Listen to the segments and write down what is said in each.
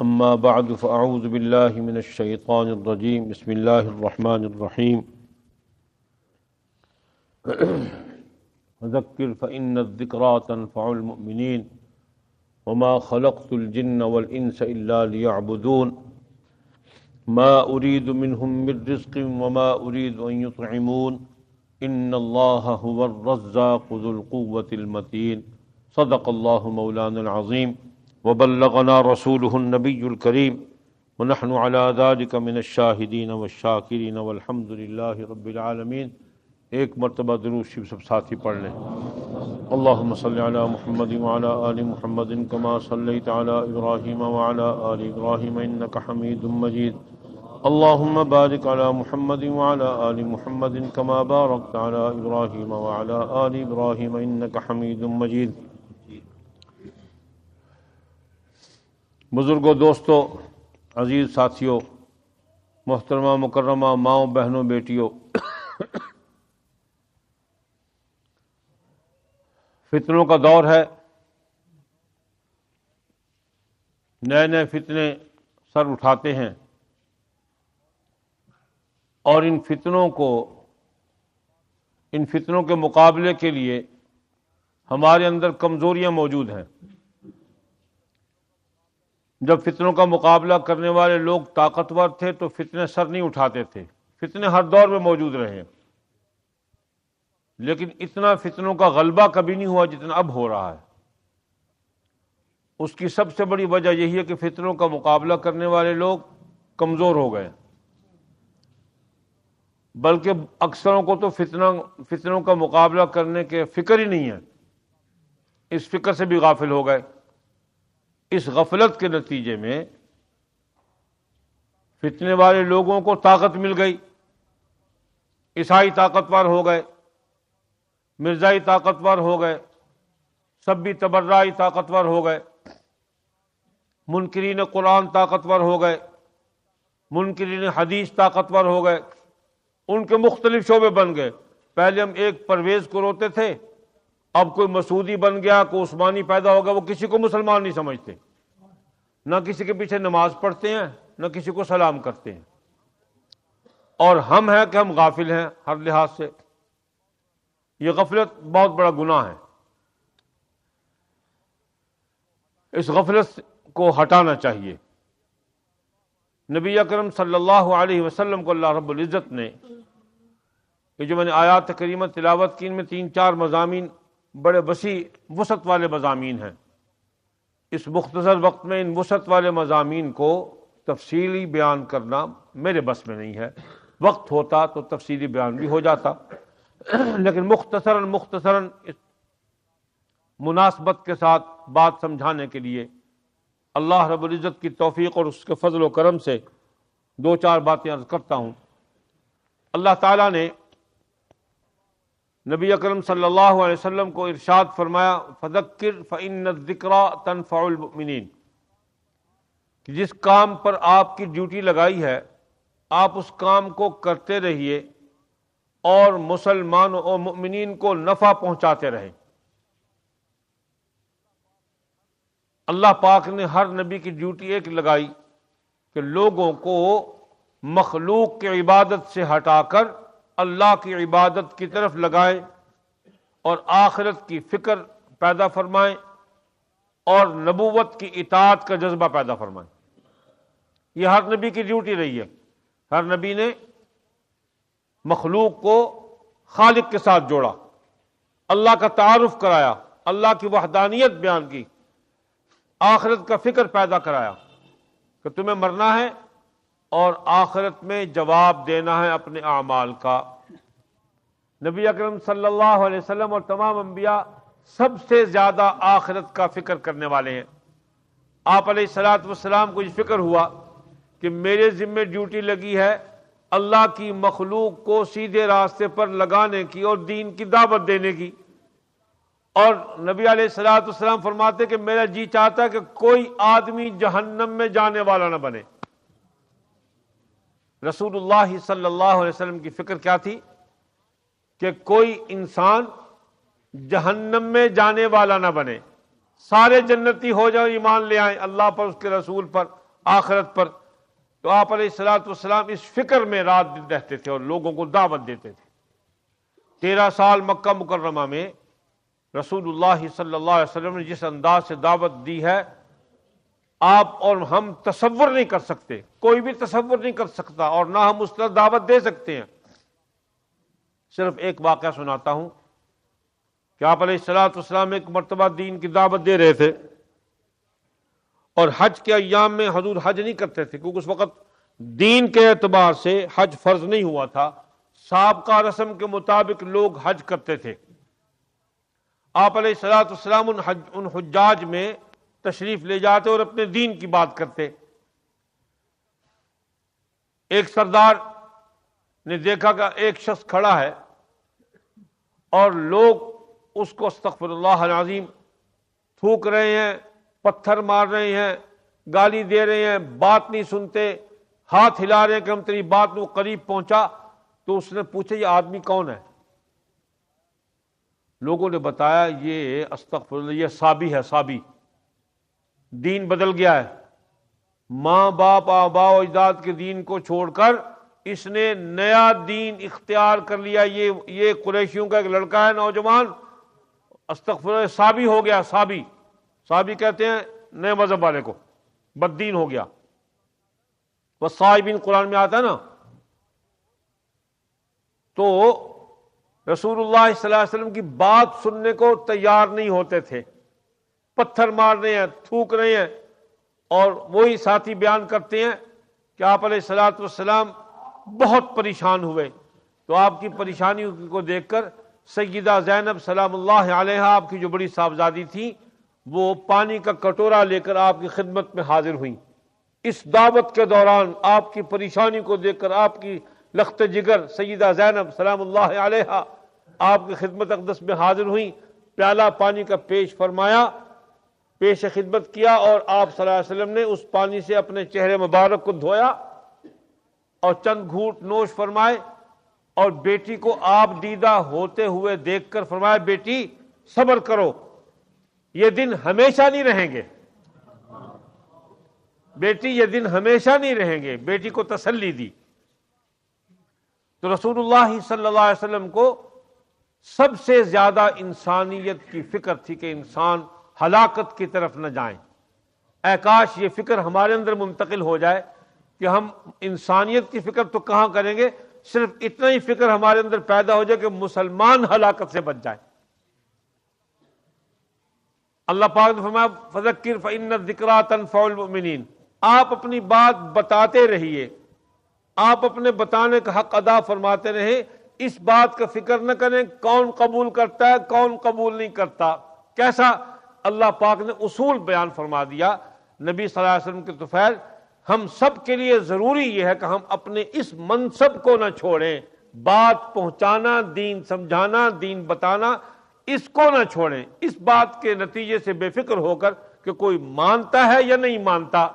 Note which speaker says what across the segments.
Speaker 1: أما بعد فأعوذ بالله من الشيطان الرجيم بسم الله الرحمن الرحيم فذكر فإن الذكرى تنفع المؤمنين وما خلقت الجن والإنس إلا ليعبدون ما أريد منهم من رزق وما أريد أن يطعمون إن الله هو الرزاق ذو القوة المتين صدق الله مولانا العظيم وبلغنا رسوله النبي الكريم ونحن على ذلك من الشاهدين والشاكرين والحمد لله رب العالمين۔ ایک مرتبہ درود شریف سب ساتھی پڑھ لیں۔ اللهم صل على محمد وعلى آل محمد كما صليت على إبراهيم وعلى آل إبراهيم إنك حميد مجيد۔ اللهم بارك على محمد وعلى آل محمد كما باركت على إبراهيم وعلى آل إبراهيم إنك حميد مجيد۔ بزرگوں، دوستوں، عزیز ساتھیوں، محترمہ مکرمہ ماؤں، بہنوں، بیٹیوں، فتنوں کا دور ہے۔ نئے نئے فتنے سر اٹھاتے ہیں اور ان فتنوں کے مقابلے کے لیے ہمارے اندر کمزوریاں موجود ہیں۔ جب فتنوں کا مقابلہ کرنے والے لوگ طاقتور تھے تو فتنے سر نہیں اٹھاتے تھے۔ فتنے ہر دور میں موجود رہے ہیں، لیکن اتنا فتنوں کا غلبہ کبھی نہیں ہوا جتنا اب ہو رہا ہے۔ اس کی سب سے بڑی وجہ یہی ہے کہ فتنوں کا مقابلہ کرنے والے لوگ کمزور ہو گئے، بلکہ اکثروں کو تو فتنوں کا مقابلہ کرنے کے فکر ہی نہیں ہے، اس فکر سے بھی غافل ہو گئے۔ اس غفلت کے نتیجے میں فتنے والے لوگوں کو طاقت مل گئی، عیسائی طاقتور ہو گئے، مرزائی طاقتور ہو گئے، سبی تبرعی طاقتور ہو گئے، منکرین قرآن طاقتور ہو گئے، منکرین حدیث طاقتور ہو گئے، ان کے مختلف شعبے بن گئے۔ پہلے ہم ایک پرویز کو روتے تھے، اب کوئی مسعودی بن گیا، کوئی عثمانی پیدا ہو گیا، وہ کسی کو مسلمان نہیں سمجھتے، نہ کسی کے پیچھے نماز پڑھتے ہیں، نہ کسی کو سلام کرتے ہیں، اور ہم ہیں کہ ہم غافل ہیں ہر لحاظ سے۔ یہ غفلت بہت بڑا گناہ ہے، اس غفلت کو ہٹانا چاہیے۔ نبی اکرم صلی اللہ علیہ وسلم کو اللہ رب العزت نے یہ جو میں نے آیات کریمہ تلاوت کی، ان میں 3-4 مضامین بڑے وسیع وسعت والے مضامین ہیں۔ اس مختصر وقت میں ان وسعت والے مضامین کو تفصیلی بیان کرنا میرے بس میں نہیں ہے، وقت ہوتا تو تفصیلی بیان بھی ہو جاتا، لیکن مختصراً اس مناسبت کے ساتھ بات سمجھانے کے لیے اللہ رب العزت کی توفیق اور اس کے فضل و کرم سے 2-4 باتیں عرض کرتا ہوں۔ اللہ تعالیٰ نے نبی اکرم صلی اللہ علیہ وسلم کو ارشاد فرمایا، فذکر فإن الذکریٰ تنفع المؤمنین، کہ جس کام پر آپ کی ڈیوٹی لگائی ہے آپ اس کام کو کرتے رہیے اور مسلمانوں اور مؤمنین کو نفع پہنچاتے رہیں۔ اللہ پاک نے ہر نبی کی ڈیوٹی ایک لگائی کہ لوگوں کو مخلوق کی عبادت سے ہٹا کر اللہ کی عبادت کی طرف لگائیں اور آخرت کی فکر پیدا فرمائیں اور نبوت کی اطاعت کا جذبہ پیدا فرمائیں۔ یہ ہر نبی کی ڈیوٹی رہی ہے۔ ہر نبی نے مخلوق کو خالق کے ساتھ جوڑا، اللہ کا تعارف کرایا، اللہ کی وحدانیت بیان کی، آخرت کا فکر پیدا کرایا کہ تمہیں مرنا ہے اور آخرت میں جواب دینا ہے اپنے اعمال کا۔ نبی اکرم صلی اللہ علیہ وسلم اور تمام انبیاء سب سے زیادہ آخرت کا فکر کرنے والے ہیں۔ آپ علیہ الصلوۃ والسلام کو یہ فکر ہوا کہ میرے ذمہ ڈیوٹی لگی ہے اللہ کی مخلوق کو سیدھے راستے پر لگانے کی اور دین کی دعوت دینے کی، اور نبی علیہ الصلوۃ والسلام فرماتے کہ میرا جی چاہتا ہے کہ کوئی آدمی جہنم میں جانے والا نہ بنے۔ رسول اللہ صلی اللہ علیہ وسلم کی فکر کیا تھی کہ کوئی انسان جہنم میں جانے والا نہ بنے، سارے جنتی ہو جائیں، ایمان لے آئیں اللہ پر، اس کے رسول پر، آخرت پر، تو آپ علیہ الصلوۃ والسلام اس فکر میں رات دن رہتے تھے اور لوگوں کو دعوت دیتے تھے۔ 13 سال مکہ مکرمہ میں رسول اللہ صلی اللہ علیہ وسلم نے جس انداز سے دعوت دی ہے، آپ اور ہم تصور نہیں کر سکتے، کوئی بھی تصور نہیں کر سکتا، اور نہ ہم اس طرح دعوت دے سکتے ہیں۔ صرف ایک واقعہ سناتا ہوں کہ آپ علیہ الصلوۃ والسلام ایک مرتبہ دین کی دعوت دے رہے تھے، اور حج کے ایام میں حضور حج نہیں کرتے تھے، کیونکہ اس وقت دین کے اعتبار سے حج فرض نہیں ہوا تھا، سابقہ رسم کے مطابق لوگ حج کرتے تھے۔ آپ علیہ الصلوۃ والسلام ان حجاج میں تشریف لے جاتے اور اپنے دین کی بات کرتے۔ ایک سردار نے دیکھا کہ ایک شخص کھڑا ہے اور لوگ اس کو استغفر اللہ العظیم تھوک رہے ہیں، پتھر مار رہے ہیں، گالی دے رہے ہیں، بات نہیں سنتے، ہاتھ ہلا رہے ہیں کہ ہم تیری بات میں قریب پہنچا۔ تو اس نے پوچھا یہ آدمی کون ہے؟ لوگوں نے بتایا یہ استغفر اللہ، یہ صابی ہے، صابی، دین بدل گیا ہے، ماں باپ آباء و اجداد کے دین کو چھوڑ کر اس نے نیا دین اختیار کر لیا۔ یہ قریشیوں کا ایک لڑکا ہے، نوجوان، استغفر اللہ، صابی ہو گیا۔ صابی، صابی کہتے ہیں نئے مذہب والے کو، بد دین ہو گیا۔ والصائبین قرآن میں آتا ہے نا۔ تو رسول اللہ صلی اللہ علیہ وسلم کی بات سننے کو تیار نہیں ہوتے تھے، پتھر مار رہے ہیں، تھوک رہے ہیں، اور وہی ساتھی بیان کرتے ہیں کہ آپ علیہ الصلوۃ والسلام بہت پریشان ہوئے۔ تو آپ کی پریشانی کو دیکھ کر سیدہ زینب سلام اللہ علیہا، آپ کی جو بڑی صاحبزادی تھی، وہ پانی کا کٹورا لے کر آپ کی خدمت میں حاضر ہوئیں۔ اس دعوت کے دوران آپ کی پریشانی کو دیکھ کر آپ کی لخت جگر سیدہ زینب سلام اللہ علیہا آپ کی خدمت اقدس میں حاضر ہوئیں، پیالہ پانی کا پیش فرمایا، پیش خدمت کیا، اور آپ صلی اللہ علیہ وسلم نے اس پانی سے اپنے چہرے مبارک کو دھویا اور چند گھونٹ نوش فرمائے، اور بیٹی کو آپ دیدہ ہوتے ہوئے دیکھ کر فرمایا بیٹی صبر کرو، یہ دن ہمیشہ نہیں رہیں گے، بیٹی یہ دن ہمیشہ نہیں رہیں گے، بیٹی کو تسلی دی۔ تو رسول اللہ صلی اللہ علیہ وسلم کو سب سے زیادہ انسانیت کی فکر تھی کہ انسان ہلاکت کی طرف نہ جائیں۔ اے کاش یہ فکر ہمارے اندر منتقل ہو جائے کہ ہم انسانیت کی فکر تو کہاں کریں گے، صرف اتنا ہی فکر ہمارے اندر پیدا ہو جائے کہ مسلمان ہلاکت سے بچ جائے۔ اللہ پاک نے فرمایا فذکر فإن الذکریٰ تنفع المؤمنین، آپ اپنی بات بتاتے رہیے، آپ اپنے بتانے کا حق ادا فرماتے رہیں، اس بات کا فکر نہ کریں کون قبول کرتا ہے کون قبول نہیں کرتا۔ کیسا؟ اللہ پاک نے اصول بیان فرما دیا نبی صلی اللہ علیہ وسلم کے طفیل، ہم سب کے لیے ضروری یہ ہے کہ ہم اپنے اس منصب کو نہ چھوڑیں، بات پہنچانا، دین سمجھانا، دین بتانا، اس کو نہ چھوڑیں، اس بات کے نتیجے سے بے فکر ہو کر کہ کوئی مانتا ہے یا نہیں مانتا،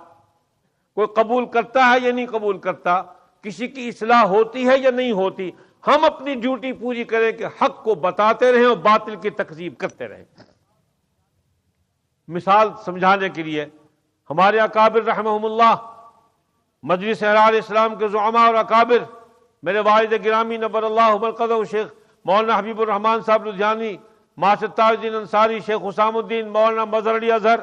Speaker 1: کوئی قبول کرتا ہے یا نہیں قبول کرتا، کسی کی اصلاح ہوتی ہے یا نہیں ہوتی، ہم اپنی ڈیوٹی پوری کریں کہ حق کو بتاتے رہیں اور باطل کی تکذیب کرتے رہیں۔ مثال سمجھانے کے لیے ہمارے اکابر رحمہم اللہ، مجلس احرار اسلام کے زعماء اور اکابر، میرے والد گرامی نبر اللہ مرقدہ شیخ مولانا حبیب الرحمان صاحب لدھیانی، معاشر تاج الدین انصاری، شیخ حسام الدین، مولانا مظہر علی اظہر،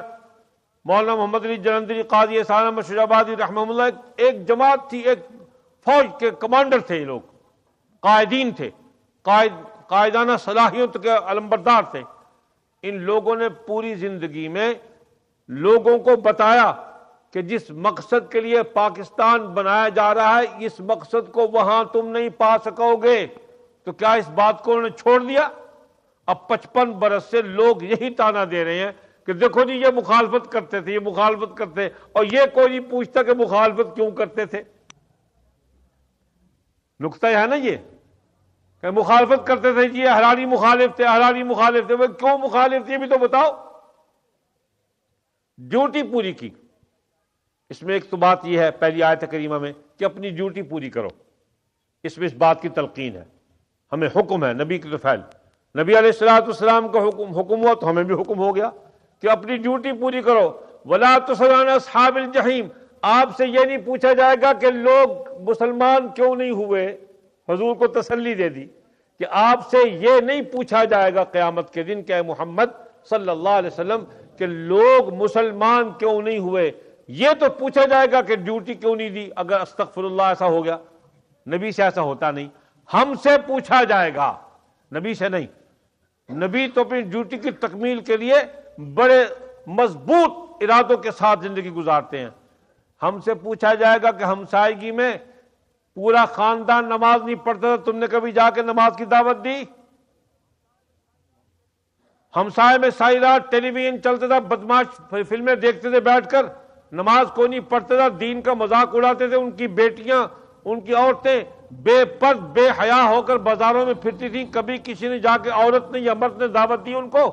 Speaker 1: مولانا محمد علی جلندری، قاضی احسان احمد شجاع آبادی رحمہ اللہ، ایک جماعت تھی، ایک فوج کے کمانڈر تھے، یہ لوگ قائدین تھے، قائدانہ صلاحیت کے علمبردار تھے۔ ان لوگوں نے پوری زندگی میں لوگوں کو بتایا کہ جس مقصد کے لیے پاکستان بنایا جا رہا ہے، اس مقصد کو وہاں تم نہیں پا سکو گے۔ تو کیا اس بات کو انہوں نے چھوڑ دیا؟ اب 55 برس سے لوگ یہی تانا دے رہے ہیں کہ دیکھو جی یہ مخالفت کرتے تھے، یہ مخالفت کرتے، اور یہ کوئی نہیں پوچھتا کہ مخالفت کیوں کرتے تھے۔ نقطہ ہے نا یہ کہ مخالفت کرتے تھے، جی احراری مخالف تھے، احراری مخالف تھے، وہ کیوں مخالف تھے یہ بھی تو بتاؤ۔ ڈیوٹی پوری کی۔ اس میں ایک تو بات یہ ہے پہلی آیت کریمہ میں کہ اپنی ڈیوٹی پوری کرو، اس میں اس بات کی تلقین ہے، ہمیں حکم ہے نبی کے فعل، نبی علیہ الصلوۃ والسلام کا حکم ہوا تو ہمیں بھی حکم ہو گیا کہ اپنی ڈیوٹی پوری کرو۔ وَلَا تُصِرْ عَنْ أَصْحَابِ الْجَحِيمِ، آپ سے یہ نہیں پوچھا جائے گا کہ لوگ مسلمان کیوں نہیں ہوئے، حضور کو تسلی دے دی کہ آپ سے یہ نہیں پوچھا جائے گا قیامت کے دن کہ اے محمد صلی اللہ علیہ وسلم کہ لوگ مسلمان کیوں نہیں ہوئے، یہ تو پوچھا جائے گا کہ ڈیوٹی کیوں نہیں دی۔ اگر استغفر اللہ ایسا ہو گیا، نبی سے ایسا ہوتا نہیں، ہم سے پوچھا جائے گا، نبی سے نہیں۔ نبی تو اپنی ڈیوٹی کی تکمیل کے لیے بڑے مضبوط ارادوں کے ساتھ زندگی گزارتے ہیں۔ ہم سے پوچھا جائے گا کہ ہمسائیگی میں پورا خاندان نماز نہیں پڑھتا تھا، تم نے کبھی جا کے نماز کی دعوت دی؟ ہمسائے میں ساری رات ٹیلی ویژن چلتا تھا، بدماش فلمیں دیکھتے تھے بیٹھ کر، نماز کو نہیں پڑھتے تھا، دین کا مذاق اڑاتے تھے، ان کی بیٹیاں ان کی عورتیں بے پرد بے حیا ہو کر بازاروں میں پھرتی تھیں، کبھی کسی نے جا کے عورت نے یا مرد نے دعوت دی ان کو؟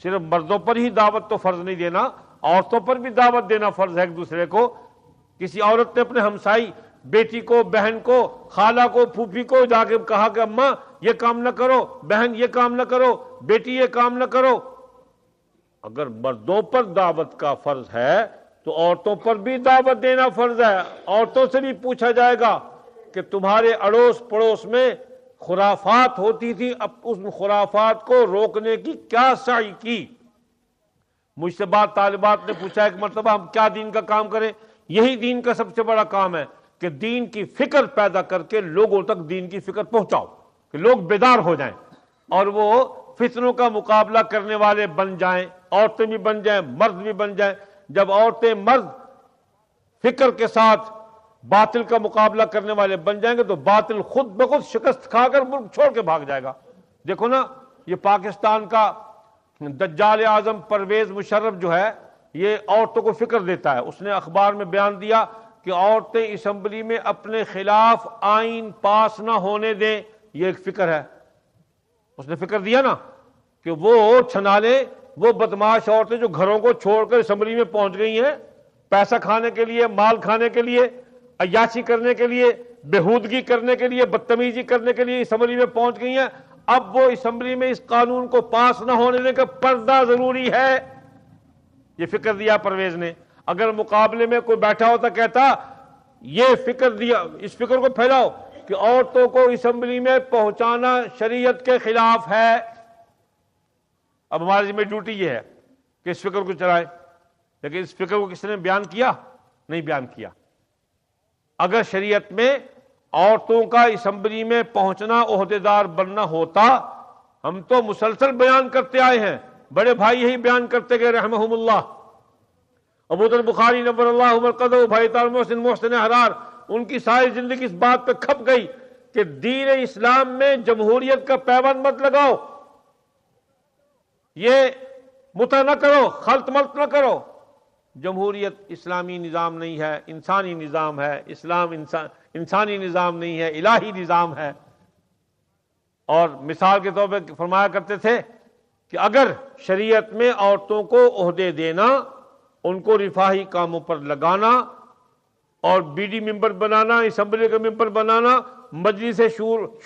Speaker 1: صرف مردوں پر ہی دعوت تو فرض نہیں دینا، عورتوں پر بھی دعوت دینا فرض ہے ایک دوسرے کو۔ کسی عورت نے اپنے ہمسائی بیٹی کو، بہن کو، خالہ کو، پھوپھی کو جا کے کہا کہ اماں یہ کام نہ کرو، بہن یہ کام نہ کرو، بیٹی یہ کام نہ کرو؟ اگر مردوں پر دعوت کا فرض ہے تو عورتوں پر بھی دعوت دینا فرض ہے۔ عورتوں سے بھی پوچھا جائے گا کہ تمہارے اڑوس پڑوس میں خرافات ہوتی تھی، اب اس خرافات کو روکنے کی کیا سعی کی؟ مجھ سے بعض طالبات نے پوچھا ایک مرتبہ ہم کیا دین کا کام کریں؟ یہی دین کا سب سے بڑا کام ہے کہ دین کی فکر پیدا کر کے لوگوں تک دین کی فکر پہنچاؤ، کہ لوگ بیدار ہو جائیں اور وہ فتنوں کا مقابلہ کرنے والے بن جائیں، عورتیں بھی بن جائیں، مرد بھی بن جائیں۔ جب عورتیں مرد فکر کے ساتھ باطل کا مقابلہ کرنے والے بن جائیں گے تو باطل خود بخود شکست کھا کر ملک چھوڑ کے بھاگ جائے گا۔ دیکھو نا، یہ پاکستان کا دجال اعظم پرویز مشرف جو ہے، یہ عورتوں کو فکر دیتا ہے۔ اس نے اخبار میں بیان دیا کہ عورتیں اسمبلی میں اپنے خلاف آئین پاس نہ ہونے دیں، یہ ایک فکر ہے۔ اس نے فکر دیا نا کہ وہ چھنالے، وہ بدماش عورتیں جو گھروں کو چھوڑ کر اسمبلی میں پہنچ گئی ہیں، پیسہ کھانے کے لیے، مال کھانے کے لیے، عیاشی کرنے کے لیے، بےہودگی کرنے کے لیے، بدتمیزی کرنے کے لیے اسمبلی میں پہنچ گئی ہیں، اب وہ اسمبلی میں اس قانون کو پاس نہ ہونے دیں کہ پردہ ضروری ہے۔ یہ فکر دیا پرویز نے۔ اگر مقابلے میں کوئی بیٹھا ہوتا کہتا یہ فکر دیا، اس فکر کو پھیلاؤ کہ عورتوں کو اسمبلی میں پہنچانا شریعت کے خلاف ہے۔ اب ہماری ذمہ ڈیوٹی یہ ہے کہ اس فکر کو چلائے، لیکن اس فکر کو کس نے بیان کیا؟ نہیں بیان کیا۔ اگر شریعت میں عورتوں کا اسمبلی میں پہنچنا، عہدیدار بننا ہوتا، ہم تو مسلسل بیان کرتے آئے ہیں، بڑے بھائی یہی بیان کرتے گئے رحمہم اللہ، ابو ذر بخاری نور اللہ مرقدہ، بھائی تعالی محسن حرار، ان کی ساری زندگی اس بات پہ کھپ گئی کہ دین اسلام میں جمہوریت کا پیوند مت لگاؤ، یہ متع نہ کرو، خلط ملط نہ کرو۔ جمہوریت اسلامی نظام نہیں ہے، انسانی نظام ہے۔ اسلام انسانی نظام نہیں ہے، الہی نظام ہے۔ اور مثال کے طور پہ فرمایا کرتے تھے کہ اگر شریعت میں عورتوں کو عہدے دینا، ان کو رفاہی کاموں پر لگانا اور بی ڈی ممبر بنانا، اسمبلی کا ممبر بنانا، مجلس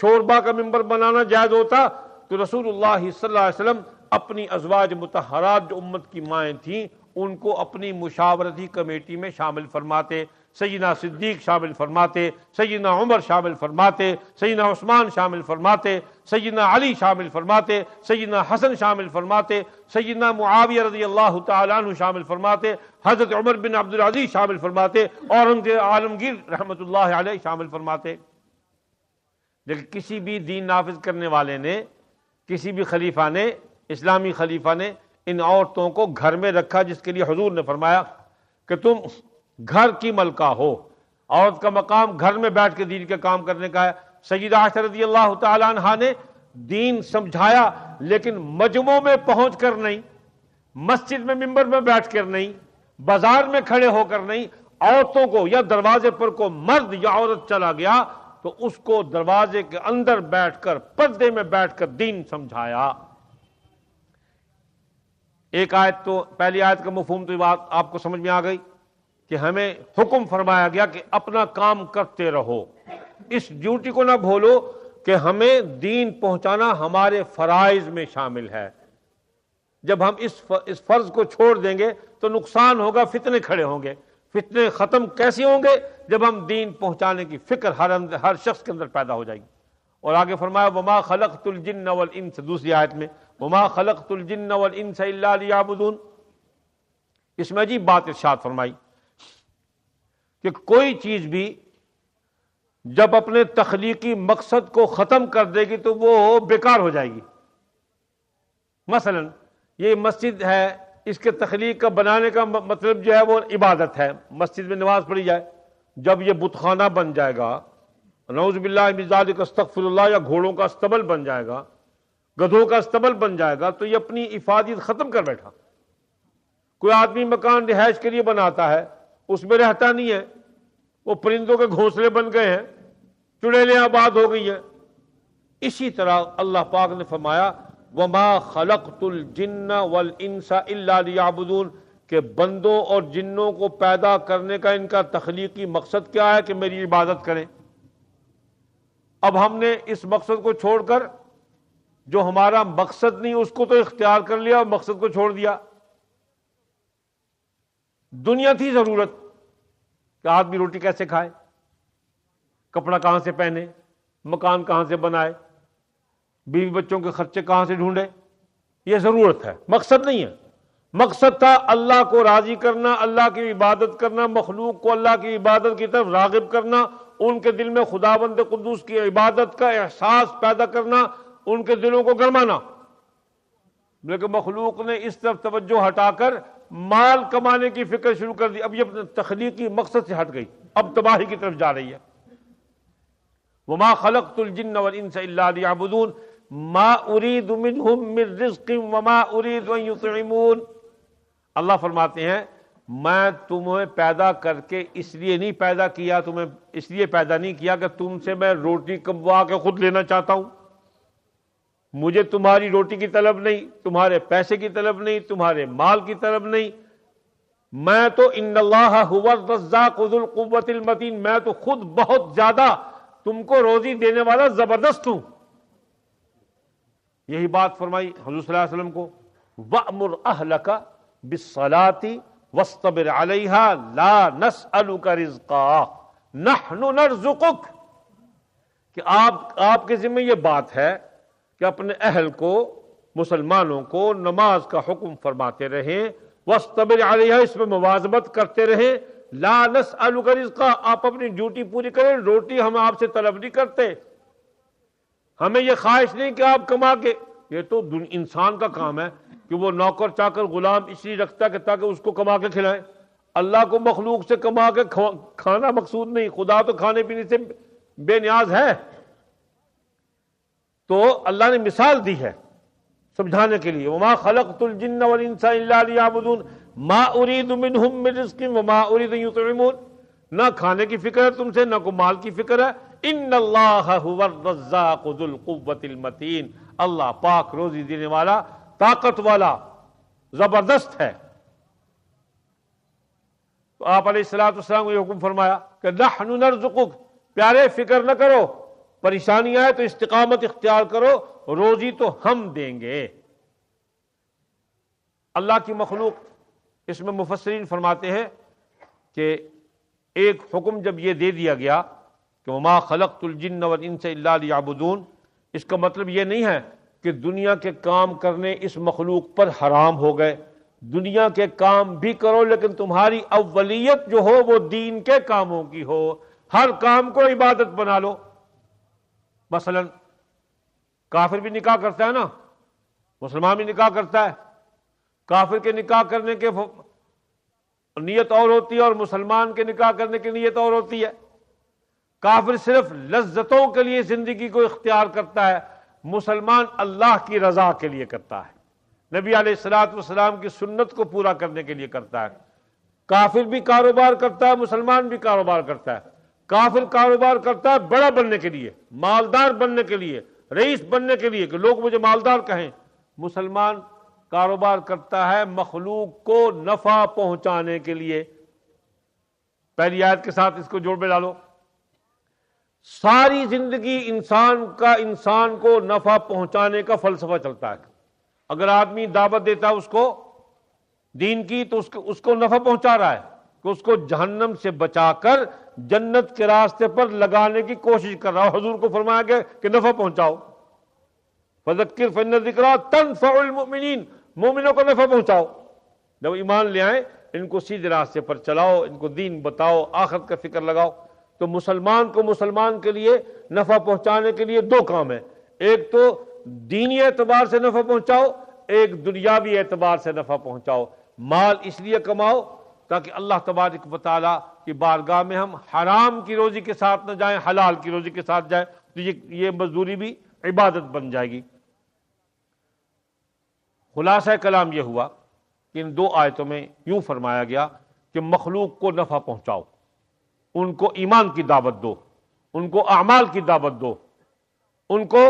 Speaker 1: شوربا کا ممبر بنانا جائز ہوتا تو رسول اللہ صلی اللہ علیہ وسلم اپنی ازواج مطہرات جو امت کی مائیں تھیں ان کو اپنی مشاورتی کمیٹی میں شامل فرماتے، سیدنا صدیق شامل فرماتے، سیدنا عمر شامل فرماتے، سیدنا عثمان شامل فرماتے، سیدنا علی شامل فرماتے، سیدنا حسن شامل فرماتے، سیدنا معاویہ رضی اللہ تعالیٰ عنہ شامل فرماتے، حضرت عمر بن عبدالعزیز شامل فرماتے، اورنگزیب عالمگیر رحمۃ اللہ علیہ شامل فرماتے۔ لیکن کسی بھی دین نافذ کرنے والے نے، کسی بھی خلیفہ نے، اسلامی خلیفہ نے ان عورتوں کو گھر میں رکھا، جس کے لیے حضور نے فرمایا کہ تم گھر کی ملکہ ہو۔ عورت کا مقام گھر میں بیٹھ کے دین کے کام کرنے کا ہے۔ سیدہ عائشہ رضی اللہ تعالی عنہا نے دین سمجھایا، لیکن مجمعوں میں پہنچ کر نہیں، مسجد میں ممبر میں بیٹھ کر نہیں، بازار میں کھڑے ہو کر نہیں، عورتوں کو یا دروازے پر کو مرد یا عورت چلا گیا تو اس کو دروازے کے اندر بیٹھ کر، پردے میں بیٹھ کر دین سمجھایا۔ ایک آیت تو، پہلی آیت کا مفہوم تو یہ بات آپ کو سمجھ میں آ گئی کہ ہمیں حکم فرمایا گیا کہ اپنا کام کرتے رہو، اس ڈیوٹی کو نہ بھولو کہ ہمیں دین پہنچانا ہمارے فرائض میں شامل ہے۔ جب ہم اس فرض کو چھوڑ دیں گے تو نقصان ہوگا، فتنے کھڑے ہوں گے۔ فتنے ختم کیسے ہوں گے؟ جب ہم دین پہنچانے کی فکر ہر شخص کے اندر پیدا ہو جائے گی۔ اور آگے فرمایا وما خلقت الجن والانس، دوسری آیت میں وما خلقت الجن والانس الا لیعبدون۔ اس میں عجیب بات ارشاد فرمائی کہ کوئی چیز بھی جب اپنے تخلیقی مقصد کو ختم کر دے گی تو وہ بیکار ہو جائے گی۔ مثلا یہ مسجد ہے، اس کے تخلیق کا بنانے کا مطلب جو ہے وہ عبادت ہے، مسجد میں نماز پڑھی جائے۔ جب یہ بت خانہ بن جائے گا، نعوذ باللہ من ذالک استغفر اللہ، یا گھوڑوں کا استبل بن جائے گا، گدھوں کا استبل بن جائے گا، تو یہ اپنی افادیت ختم کر بیٹھا۔ کوئی آدمی مکان رہائش کے لیے بناتا ہے، اس میں رہتا نہیں ہے، وہ پرندوں کے گھونسلے بن گئے ہیں، چڑیلیں آباد ہو گئی ہیں۔ اسی طرح اللہ پاک نے فرمایا وما خلقت الجن والانس الا لیعبدون، کہ بندوں اور جنوں کو پیدا کرنے کا ان کا تخلیقی مقصد کیا ہے؟ کہ میری عبادت کریں۔ اب ہم نے اس مقصد کو چھوڑ کر جو ہمارا مقصد نہیں اس کو تو اختیار کر لیا اور مقصد کو چھوڑ دیا۔ دنیا تھی ضرورت کہ آدمی روٹی کیسے کھائے، کپڑا کہاں سے پہنے، مکان کہاں سے بنائے، بیوی بچوں کے خرچے کہاں سے ڈھونڈے، یہ ضرورت ہے، مقصد نہیں ہے۔ مقصد تھا اللہ کو راضی کرنا، اللہ کی عبادت کرنا، مخلوق کو اللہ کی عبادت کی طرف راغب کرنا، ان کے دل میں خداوند قدوس کی عبادت کا احساس پیدا کرنا، ان کے دلوں کو گرمانا۔ لیکن مخلوق نے اس طرف توجہ ہٹا کر مال کمانے کی فکر شروع کر دی، اب یہ اپنے تخلیقی مقصد سے ہٹ گئی، اب تباہی کی طرف جا رہی ہے۔ وما خلقت الجن والانس الا لیعبدون ما اريد منهم من رزق وما اريد ان يطعمون۔ اللہ فرماتے ہیں میں تمہیں پیدا کر کے اس لیے نہیں پیدا کیا، تمہیں اس لیے پیدا نہیں کیا کہ تم سے میں روٹی کموا کے خود لینا چاہتا ہوں۔ مجھے تمہاری روٹی کی طلب نہیں، تمہارے پیسے کی طلب نہیں، تمہارے مال کی طلب نہیں۔ میں تو ان اللہ هو الرزاق ذو القوۃ المتین، میں تو خود بہت زیادہ تم کو روزی دینے والا زبردست ہوں۔ یہی بات فرمائی حضور صلی اللہ علیہ وسلم کو وَأْمُرْ أَهْلَكَ بِالصَّلَاةِ وَاصْطَبِرْ عَلَيْهَا لَا نَسْأَلُكَ رِزْقًا نَحْنُ نَرْزُقُكَ، کہ آپ کے ذمہ یہ بات ہے کہ اپنے اہل کو، مسلمانوں کو نماز کا حکم فرماتے رہیں، وَاصْطَبِرْ عَلَيْهَا، اس پہ مواظبت کرتے رہیں، لا نسألک رزقا، آپ اپنی ڈیوٹی پوری کریں، روٹی ہم آپ سے طلب نہیں کرتے، ہمیں یہ خواہش نہیں کہ آپ کما کے، یہ تو انسان کا کام ہے کہ وہ نوکر چاکر غلام اس لیے رکھتا کہ تاکہ اس کو کما کے کھلائیں۔ اللہ کو مخلوق سے کما کے کھانا مقصود نہیں، خدا تو کھانے پینے سے بے نیاز ہے۔ تو اللہ نے مثال دی ہے سمجھانے کے لیے وما خلقت الجن والانس الا لیعبدون ما اريد منهم من رزق وما اريد ان يطعمون، نہ کھانے کی فکر ہے تم سے، نہ کوئی مال کی فکر ہے۔ ان اللہ هو الرزاق ذو القوۃ المتین، اللہ پاک روزی دینے والا، طاقت والا، زبردست ہے۔ تو آپ علیہ الصلوۃ والسلام کو یہ حکم فرمایا کہ نحن نرزقک، پیارے فکر نہ کرو، پریشانی آئے تو استقامت اختیار کرو، روزی تو ہم دیں گے۔ اللہ کی مخلوق، اس میں مفسرین فرماتے ہیں کہ ایک حکم جب یہ دے دیا گیا کہ وما خلقت الجن والانس الا لیعبدون، اس کا مطلب یہ نہیں ہے کہ دنیا کے کام کرنے اس مخلوق پر حرام ہو گئے۔ دنیا کے کام بھی کرو لیکن تمہاری اولیت جو ہو وہ دین کے کاموں کی ہو، ہر کام کو عبادت بنا لو۔ مثلا کافر بھی نکاح کرتا ہے نا، مسلمان بھی نکاح کرتا ہے، کافر کے نکاح کرنے کے نیت اور ہوتی ہے اور مسلمان کے نکاح کرنے کی نیت اور ہوتی ہے۔ کافر صرف لذتوں کے لیے زندگی کو اختیار کرتا ہے، مسلمان اللہ کی رضا کے لیے کرتا ہے، نبی علیہ الصلوۃ والسلام کی سنت کو پورا کرنے کے لیے کرتا ہے۔ کافر بھی کاروبار کرتا ہے، مسلمان بھی کاروبار کرتا ہے۔ کافر کاروبار کرتا ہے بڑا بننے کے لیے، مالدار بننے کے لیے، رئیس بننے کے لیے کہ لوگ مجھے مالدار کہیں۔ مسلمان کاروبار کرتا ہے مخلوق کو نفع پہنچانے کے لیے۔ پہلی آیت کے ساتھ اس کو جوڑ میں ڈالو، ساری زندگی انسان کو نفع پہنچانے کا فلسفہ چلتا ہے۔ اگر آدمی دعوت دیتا ہے اس کو دین کی تو اس کو نفع پہنچا رہا ہے، کہ اس کو جہنم سے بچا کر جنت کے راستے پر لگانے کی کوشش کر رہا ہو. حضور کو فرمایا گیا کہ نفع پہنچاؤ. فذکر فإن الذکریٰ تنفع المؤمنین، مومنوں کو نفع پہنچاؤ. جب ایمان لے آئیں ان کو سیدھے راستے پر چلاؤ، ان کو دین بتاؤ، آخرت کا فکر لگاؤ. تو مسلمان کو مسلمان کے لیے نفع پہنچانے کے لیے دو کام ہیں. ایک تو دینی اعتبار سے نفع پہنچاؤ، ایک دنیاوی اعتبار سے نفع پہنچاؤ. مال اس لیے کماؤ تاکہ اللہ تبارک و تعالیٰ کی بارگاہ میں ہم حرام کی روزی کے ساتھ نہ جائیں، حلال کی روزی کے ساتھ جائیں. تو یہ مزدوری بھی عبادت بن جائے گی. خلاصہ کلام یہ ہوا کہ ان دو آیتوں میں یوں فرمایا گیا کہ مخلوق کو نفع پہنچاؤ، ان کو ایمان کی دعوت دو، ان کو اعمال کی دعوت دو، ان کو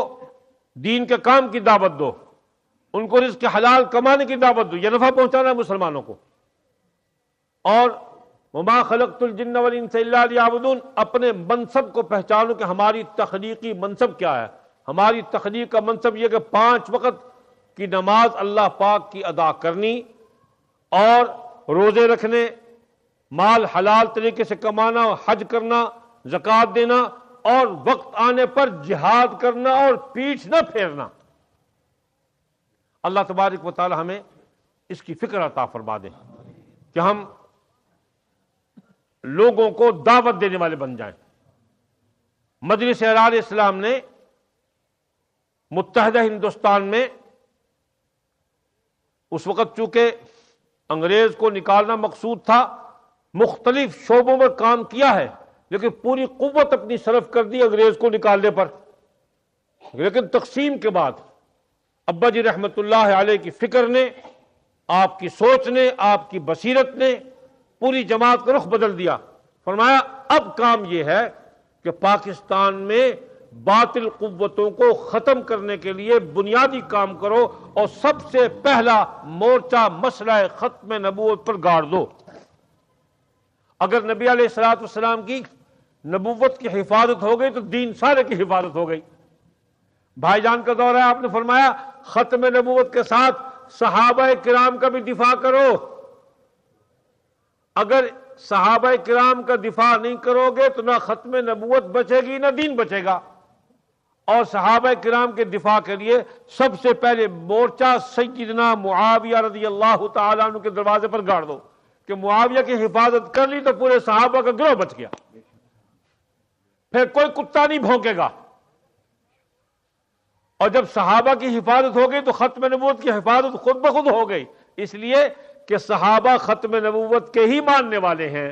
Speaker 1: دین کے کام کی دعوت دو، ان کو رزق حلال کمانے کی دعوت دو. یہ نفع پہنچانا ہے مسلمانوں کو. اور وما خلقت الجن والانس الا لیعبدون، اپنے منصب کو پہچانو کہ ہماری تخلیقی منصب کیا ہے. ہماری تخلیق کا منصب یہ کہ 5 وقت کی نماز اللہ پاک کی ادا کرنی، اور روزے رکھنے، مال حلال طریقے سے کمانا، حج کرنا، زکوٰۃ دینا، اور وقت آنے پر جہاد کرنا اور پیٹھ نہ پھیرنا. اللہ تبارک و تعالی ہمیں اس کی فکر عطا فرما دے کہ ہم لوگوں کو دعوت دینے والے بن جائیں. مجلس اعلان اسلام نے متحدہ ہندوستان میں اس وقت چونکہ انگریز کو نکالنا مقصود تھا، مختلف شعبوں میں کام کیا ہے، لیکن پوری قوت اپنی صرف کر دی انگریز کو نکالنے پر. لیکن تقسیم کے بعد ابا جی رحمت اللہ علیہ کی فکر نے، آپ کی سوچ نے، آپ کی بصیرت نے پوری جماعت کا رخ بدل دیا. فرمایا اب کام یہ ہے کہ پاکستان میں باطل قوتوں کو ختم کرنے کے لیے بنیادی کام کرو، اور سب سے پہلا مورچہ مسئلہ ختم نبوت پر گاڑ دو. اگر نبی علیہ الصلوۃ والسلام کی نبوت کی حفاظت ہو گئی تو دین سارے کی حفاظت ہو گئی. بھائی جان کا دور ہے، آپ نے فرمایا ختم نبوت کے ساتھ صحابہ کرام کا بھی دفاع کرو. اگر صحابہ کرام کا دفاع نہیں کرو گے تو نہ ختم نبوت بچے گی نہ دین بچے گا. اور صحابہ کرام کے دفاع کے لیے سب سے پہلے مورچہ سیدنا معاویہ رضی اللہ تعالیٰ عنہ کے دروازے پر گاڑ دو کہ معاویہ کی حفاظت کر لی تو پورے صحابہ کا گروہ بچ گیا، پھر کوئی کتا نہیں بھونکے گا. اور جب صحابہ کی حفاظت ہو گئی تو ختم نبوت کی حفاظت خود بخود ہو گئی، اس لیے کہ صحابہ ختم نبوت کے ہی ماننے والے ہیں،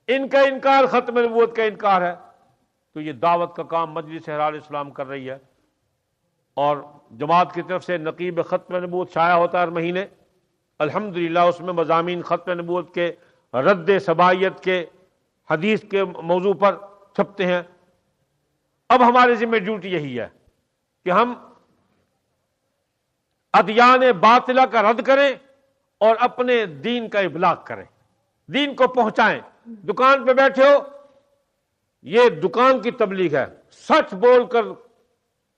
Speaker 1: ان کا انکار ختم نبوت کا انکار ہے. تو یہ دعوت کا کام مجلس احرار اسلام کر رہی ہے، اور جماعت کی طرف سے نقیب ختم نبوت شائع ہوتا ہے ہر مہینے. الحمدللہ اس میں مضامین ختم نبوت کے، رد سبائیت کے، حدیث کے موضوع پر چھپتے ہیں. اب ہمارے ذمہ ڈیوٹی یہی ہے کہ ہم ادیان باطلہ کا رد کریں اور اپنے دین کا ابلاغ کریں، دین کو پہنچائیں. دکان پہ بیٹھے ہو، یہ دکان کی تبلیغ ہے. سچ بول کر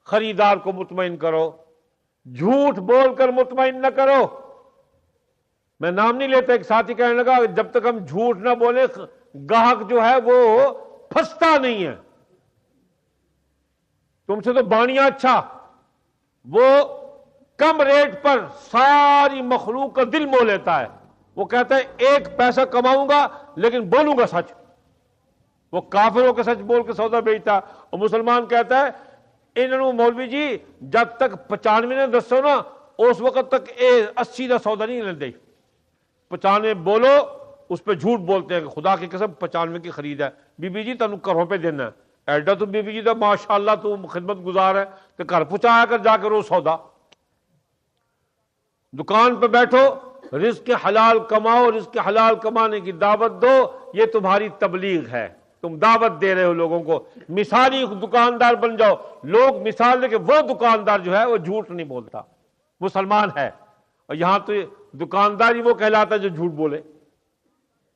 Speaker 1: خریدار کو مطمئن کرو، جھوٹ بول کر مطمئن نہ کرو. میں نام نہیں لیتا، ایک ساتھی کہنے لگا جب تک ہم جھوٹ نہ بولے گاہک جو ہے وہ پھنستا نہیں ہے. تم سے تو بانیہ اچھا، وہ کم ریٹ پر ساری مخلوق کا دل مو لیتا ہے. وہ کہتا ہے 1 پیسہ کماؤں گا لیکن بولوں گا سچ. وہ کافروں کے سچ بول کے سودا بیچتا، اور مسلمان کہتا ہے انہوں مولوی جی جب تک 95 نے دسو نا اس وقت تک 80 کا سودا نہیں لیندے. 95 بولو، اس پہ جھوٹ بولتے ہیں کہ خدا کی قسم 95 کی خرید ہے، بی بی جی تنوں گھروں پہ دینا ہے. ایڈا تو بی بی جی دا ماشاءاللہ تو خدمت گزار ہے کہ گھر پہنچایا کر جا کر وہ سودا. دکان پہ بیٹھو، رزق حلال کماؤ، رزق حلال کمانے کی دعوت دو. یہ تمہاری تبلیغ ہے، تم دعوت دے رہے ہو لوگوں کو. مثالی دکاندار بن جاؤ. لوگ مثال دے کہ وہ دکاندار جو ہے وہ جھوٹ نہیں بولتا، مسلمان ہے. اور یہاں تو دکاندار ہی وہ کہلاتا ہے جو جھوٹ بولے.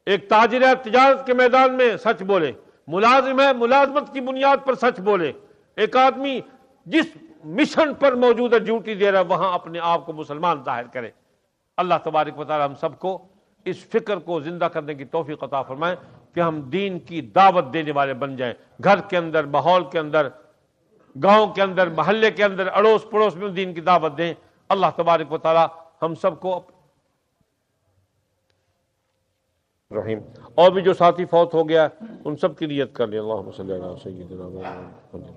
Speaker 1: ایک تاجر ہے، تجارت کے میدان میں سچ بولے. ملازم ہے، ملازمت کی بنیاد پر سچ بولے. ایک آدمی جس مشن پر موجود ہے، ڈیوٹی دے رہا ہے، وہاں اپنے آپ کو مسلمان ظاہر کرے. اللہ تبارک و تعالی ہم سب کو اس فکر کو زندہ کرنے کی توفیق عطا فرمائیں کہ ہم دین کی دعوت دینے والے بن جائیں، گھر کے اندر، ماحول کے اندر، گاؤں کے اندر، محلے کے اندر، اڑوس پڑوس میں دین کی دعوت دیں۔ اللہ تبارک و تعالی ہم سب کو رحیم۔ اور بھی جو ساتھی فوت ہو گیا ان سب کی نیت کر لیں۔ اللہم صلی علی سیدنا محمد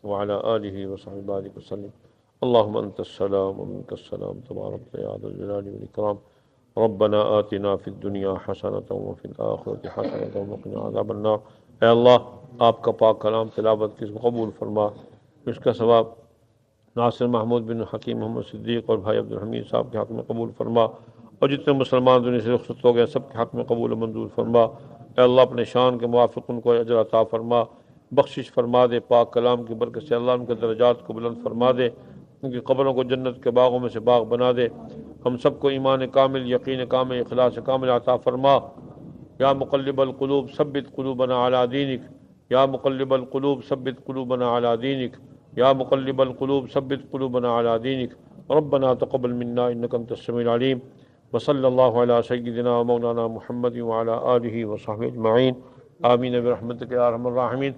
Speaker 1: وعلی آلہ وصحبہ بارک وسلم۔ اللہم انت السلام ومنک السلام تبارک یا ذا الجلال والاکرام۔ ربنا آتنا فی الدنیا حسنۃ وفی الآخرۃ حسنۃ وقنا عذاب النار۔ اے اللہ آپ کا پاک کلام تلاوت کی قبول فرما، اس کا ثواب ناصر محمود بن حکیم محمد صدیق اور بھائی عبدالحمید صاحب کے حق میں قبول فرما، اور جتنے مسلمان دنیا سے رخصت ہو گئے سب کے حق میں قبول و منظور فرما۔ اے اللہ اپنے شان کے موافق ان کو اجر عطا فرما، بخشش فرما دے، پاک کلام کی برکت سے اللہ ان کے درجات کو بلند فرما دے، ان کی قبروں کو جنت کے باغوں میں سے باغ بنا دے۔ ہم سب کو ایمان کامل، یقین کامل، اخلاص کامل عطا فرما۔ یا مقلب القلوب ثبت قلوبنا علی دینک، یا مقلب القلوب ثبت قلوبنا علی دینک، یا مقلب القلوب ثبت قلوبنا علی دینک۔ ربنا تقبل منا انک انت السمیع العلیم، وصلی اللہ علی سیدنا و مولانا محمد وعلی آلہ وصحبہ اجمعین، آمین برحمتک یا ارحم الراحمین۔